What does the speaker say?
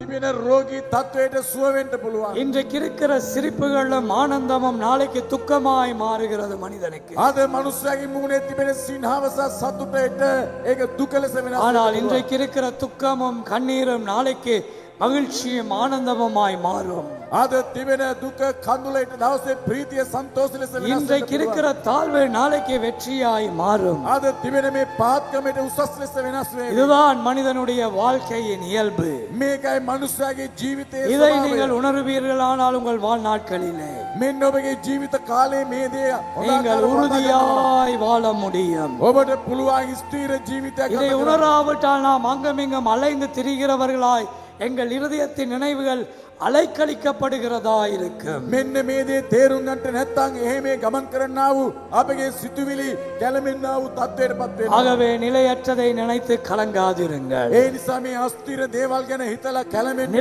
තිබෙන රෝගී තත්වයට සුව වෙන්න පුළුවන්. இன்றைக்கு இருக்கிற சிரிப்புகளும் ஆனந்தமும் நாளைக்கு துக்கமாய் மாறுகிறது மனிதனுக்கு. අද මනුස්සයාගේ මුහුණේ තිබෙන සිනහව සහ සතුටට ඒක දුක ලෙස වෙනස් ஆனால் වෙනවා. இன்றைக்கு இருக்கிற துக்கமும் கண்ணீரும் நாளைக்கு மகிழ்ச்சியும் ஆனந்தமுமாய் மாறும். අද තිබෙන දුක කඳුලට දවසේ ප්‍රීතිය සන්තෝෂ ලෙස වෙනස් இன்றைக்கு இருக்கிற தாழ்வு நாளைக்கு வெற்றியாய் மாறும். අද තිබෙන මේ පහත්කමට උසස් ලෙස වෙනස් වෙනවා. இதுதான் மனிதனுடைய வாழ்க்கையின் இயல்பு. මේකයි මනුස්සයාගේ ජීවිතයේ இதை ස්වභාවය. நீங்கள் உணர்வீர்களானால் உங்கள் வாழ்நாட்களிலே මෙන්න ඔබගේ ජීවිත කාලයේ මේ දේ நீங்கள் உறுதியாய் வாழ முடியும். ඔබට පුළුවන් ස්ථීර ජීවිතයක් இதை ගත කරන්න. உணராவிட்டால் நாம் அங்கமிங்கும் அலைந்து திரிகிறவர்களாய் எங்கள் இருதயத்தின் நினைவுகள் அலைக்கழிக்கப்படுகிறதா இருக்கும். මෙන්න මේ දේ තේරුම් ගන්නට නැත්නම් එහෙම ගමන් කරන්නා වූ අපගේ සිතුවිලි කැළඹෙන්නා වූ තත්ත්වයටපත් වෙනවා. ஆகவே நிலையற்றதை நினைத்து கலங்காதிருங்கள். ඒ නිසා මේ අස්ථිර දේවල් ගැන හිතලා කැළඹෙන්න